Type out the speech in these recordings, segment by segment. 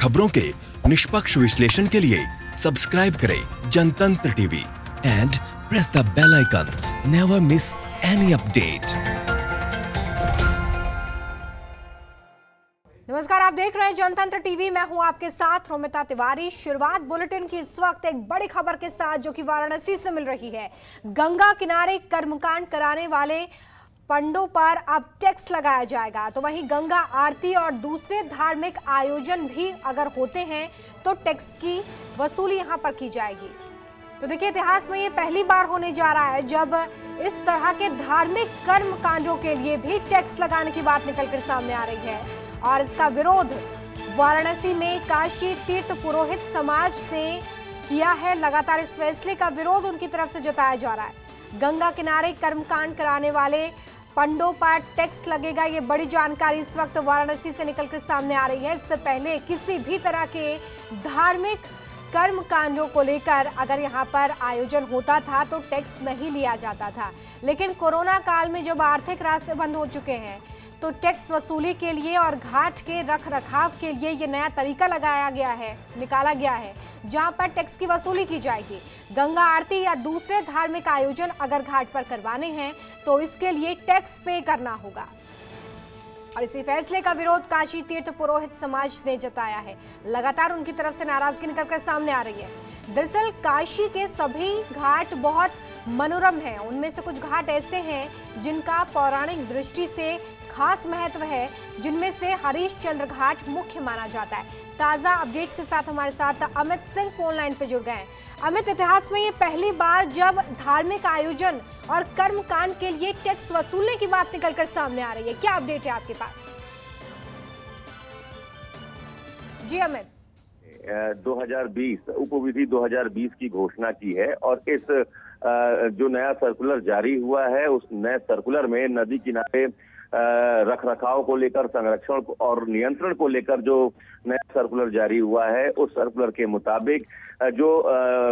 खबरों के निष्पक्ष विश्लेषण के लिए सब्सक्राइब करें Jantantra TV and press the bell icon. Never miss any update. नमस्कार, आप देख रहे हैं जनतंत्र टीवी। मैं हूं आपके साथ रोमिता तिवारी। शुरुआत बुलेटिन की इस वक्त एक बड़ी खबर के साथ जो कि वाराणसी से मिल रही है। गंगा किनारे कर्मकांड कराने वाले पंडों पर अब टैक्स लगाया जाएगा। तो वहीं गंगा आरती और दूसरे धार्मिक आयोजन भी अगर होते हैं तो टैक्स की वसूली यहां पर की जाएगी। तो देखिए, इतिहास में ये पहली बार होने जा रहा है जब इस तरह के धार्मिक कर्म कांडों के लिए भी टैक्स लगाने की बात निकलकर सामने आ रही है। और इसका विरोध वाराणसी में काशी तीर्थ पुरोहित समाज ने किया है। लगातार इस फैसले का विरोध उनकी तरफ से जताया जा रहा है। गंगा किनारे कर्मकांड कराने वाले पंडों पर टैक्स लगेगा, ये बड़ी जानकारी इस वक्त वाराणसी से निकलकर सामने आ रही है। इससे पहले किसी भी तरह के धार्मिक कर्म कांडों को लेकर अगर यहाँ पर आयोजन होता था तो टैक्स नहीं लिया जाता था, लेकिन कोरोना काल में जब आर्थिक रास्ते बंद हो चुके हैं तो टैक्स वसूली के लिए और घाट के रख रखाव के लिए ये नया तरीका निकाला गया है जहां पर टैक्स की वसूली की जाएगी। गंगा आरती या दूसरे धार्मिक आयोजन अगर घाट पर करवाने हैं तो इसके लिए टैक्स पे करना होगा। और इसी फैसले का विरोध काशी तीर्थ पुरोहित समाज ने जताया है। लगातार उनकी तरफ से नाराजगी निकलकर सामने आ रही है। दरअसल काशी के सभी घाट बहुत मनोरम हैं। उनमें से कुछ घाट ऐसे हैं जिनका पौराणिक दृष्टि से खास महत्व है, जिनमें से हरिश्चंद्र घाट मुख्य माना जाता है। ताजा अपडेट्स के साथ हमारे साथ अमित सिंह फोन लाइन पे जुड़ गए हैं। अमित, इतिहास में ये पहली बार जब धार्मिक आयोजन और कर्मकांड के लिए टैक्स वसूलने की बात निकलकर सामने आ रही है, क्या अपडेट है आपके पास? जी अमित। 2020 उपविधि 2020 की घोषणा की है और इस जो नया सर्कुलर जारी हुआ है उस नए सर्कुलर में नदी किनारे रख रखाव को लेकर, संरक्षण और नियंत्रण को लेकर जो नया सर्कुलर जारी हुआ है उस सर्कुलर के मुताबिक जो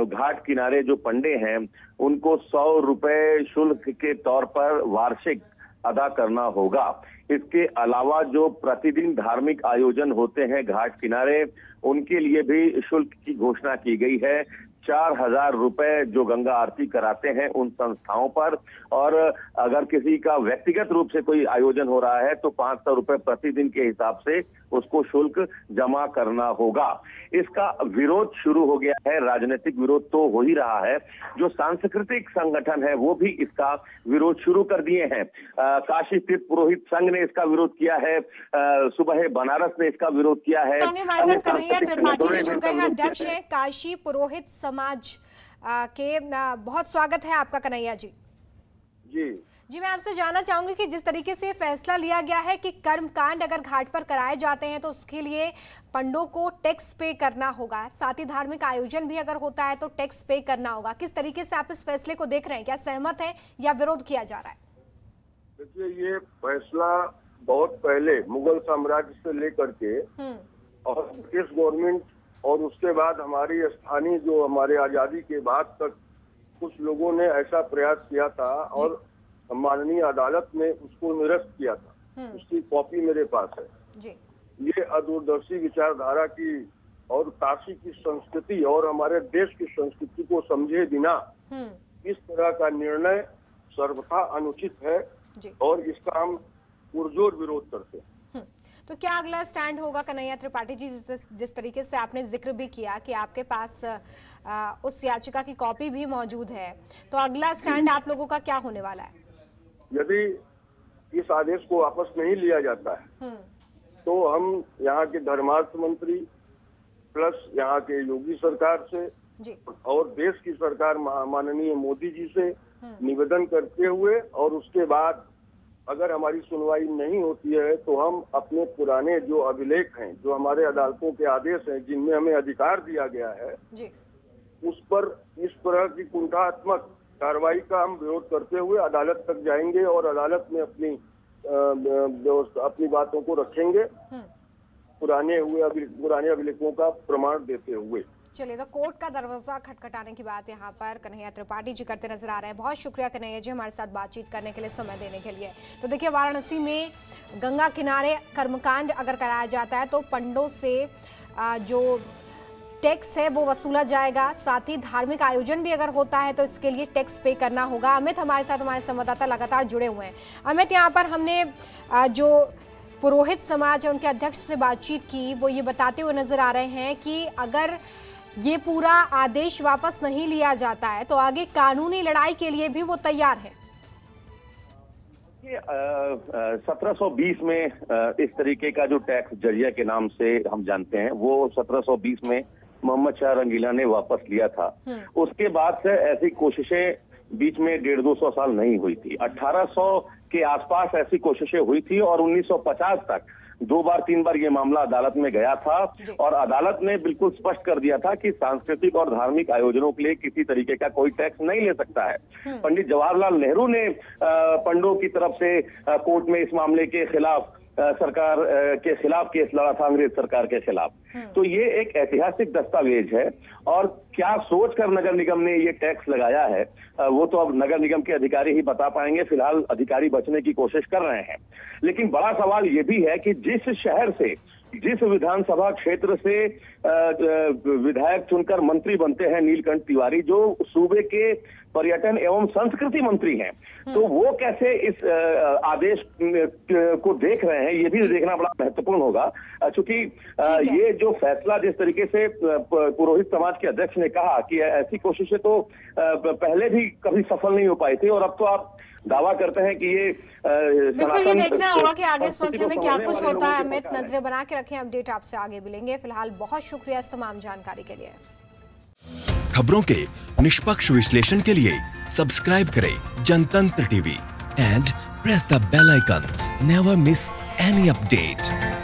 घाट किनारे जो पंडे हैं उनको 100 रुपए शुल्क के तौर पर वार्षिक अदा करना होगा। इसके अलावा जो प्रतिदिन धार्मिक आयोजन होते हैं घाट किनारे उनके लिए भी शुल्क की घोषणा की गई है। 4000 रुपए जो गंगा आरती कराते हैं उन संस्थाओं पर, और अगर किसी का व्यक्तिगत रूप से कोई आयोजन हो रहा है तो 500 रुपए प्रतिदिन के हिसाब से उसको शुल्क जमा करना होगा। इसका विरोध शुरू हो गया है। राजनीतिक विरोध तो हो ही रहा है, जो सांस्कृतिक संगठन है वो भी इसका विरोध शुरू कर दिए हैं। काशी तीर्थ पुरोहित संघ ने इसका विरोध किया है, सुबह बनारस ने इसका विरोध किया है। कन्हैया त्रिपाठी जी जुड़ गए हैं, अध्यक्ष हैं काशी पुरोहित समाज के। बहुत स्वागत है आपका कन्हैया जी। जी, मैं आपसे जानना चाहूंगी कि जिस तरीके से फैसला लिया गया है कि कर्मकांड अगर घाट पर कराए जाते हैं तो उसके लिए पंडों को टैक्स पे करना होगा, साथ ही धार्मिक आयोजन भी अगर होता है तो टैक्स पे करना होगा, किस तरीके से आप इस फैसले को देख रहे हैं? क्या सहमत है या विरोध किया जा रहा है? देखिए, ये फैसला बहुत पहले मुगल साम्राज्य से लेकर के और ब्रिटिश गवर्नमेंट और उसके बाद हमारी स्थानीय जो हमारे आजादी के बाद तक कुछ लोगों ने ऐसा प्रयास किया था और माननीय अदालत ने उसको निरस्त किया था। उसकी कॉपी मेरे पास है जी। ये अदूरदर्शी विचारधारा की और काशी की संस्कृति और हमारे देश की संस्कृति को समझे बिना इस तरह का निर्णय सर्वथा अनुचित है और इसका हम पुरजोर विरोध करते हैं। तो क्या अगला स्टैंड होगा कन्हैया त्रिपाठी जी? जिस तरीके से आपने जिक्र भी किया कि आपके पास उस याचिका की कॉपी भी मौजूद है, तो अगला स्टैंड आप लोगों का क्या होने वाला है? यदि इस आदेश को वापस नहीं लिया जाता है तो हम यहाँ के धर्मार्थ मंत्री प्लस यहाँ के योगी सरकार से और देश की सरकार माननीय मोदी जी से निवेदन करते हुए, और उसके बाद अगर हमारी सुनवाई नहीं होती है तो हम अपने पुराने जो अभिलेख हैं, जो हमारे अदालतों के आदेश हैं जिनमें हमें अधिकार दिया गया है उस पर इस तरह की कुंठात्मक कार्रवाई का हम विरोध करते हुए अदालत तक जाएंगे और अदालत में अपनी बातों को रखेंगे पुराने अभिलेखों का प्रमाण देते हुए। चलिए, तो कोर्ट का दरवाजा खटखटाने की बात यहाँ पर कन्हैया त्रिपाठी जी करते नजर आ रहे हैं। बहुत शुक्रिया कन्हैया जी हमारे साथ बातचीत करने के लिए, समय देने के लिए। तो देखिए, वाराणसी में गंगा किनारे कर्मकांड अगर कराया जाता है तो पंडों से जो टैक्स है वो वसूला जाएगा। साथ ही धार्मिक आयोजन भी अगर होता है तो इसके लिए टैक्स पे करना होगा। अमित हमारे साथ, हमारे संवाददाता लगातार जुड़े हुए हैं। अमित, यहाँ पर हमने जो पुरोहित समाज है उनके अध्यक्ष से बातचीत की, वो ये बताते हुए नजर आ रहे हैं कि अगर ये पूरा आदेश वापस नहीं लिया जाता है तो आगे कानूनी लड़ाई के लिए भी वो तैयार है। 1720 में इस तरीके का जो टैक्स जरिया के नाम से हम जानते हैं, वो 1720 में मोहम्मद शाह रंगीला ने वापस लिया था। उसके बाद से ऐसी कोशिशें बीच में 150-200 साल नहीं हुई थी। 1800 के आसपास ऐसी कोशिशें हुई थी और 1950 तक 2 बार 3 बार ये मामला अदालत में गया था और अदालत ने बिल्कुल स्पष्ट कर दिया था कि सांस्कृतिक और धार्मिक आयोजनों के लिए किसी तरीके का कोई टैक्स नहीं ले सकता है। पंडित जवाहरलाल नेहरू ने पंडों की तरफ से कोर्ट में इस मामले के खिलाफ सरकार के खिलाफ केस लड़ा था, अंग्रेज सरकार के खिलाफ। तो ये एक ऐतिहासिक दस्तावेज है और क्या सोचकर नगर निगम ने ये टैक्स लगाया है वो तो अब नगर निगम के अधिकारी ही बता पाएंगे। फिलहाल अधिकारी बचने की कोशिश कर रहे हैं, लेकिन बड़ा सवाल ये भी है कि जिस शहर से, जिस विधानसभा क्षेत्र से विधायक चुनकर मंत्री बनते हैं नीलकंठ तिवारी, जो सूबे के पर्यटन एवं संस्कृति मंत्री हैं, तो वो कैसे इस आदेश को देख रहे हैं, ये भी देखना बड़ा महत्वपूर्ण होगा। क्योंकि ये जो फैसला जिस तरीके से पुरोहित समाज के अध्यक्ष ने कहा कि ऐसी कोशिशें तो पहले भी कभी सफल नहीं हो पाई थी और अब तो आप दावा करते हैं कि ये बिल्कुल ये देखना होगा कि आगे इस मसले में क्या कुछ होता है। अमित, नजरें बना के रखें, अपडेट आपसे आगे मिलेंगे। फिलहाल बहुत शुक्रिया इस तमाम जानकारी के लिए। खबरों के निष्पक्ष विश्लेषण के लिए सब्सक्राइब करें Jantantra TV and press the bell icon. Never miss any update.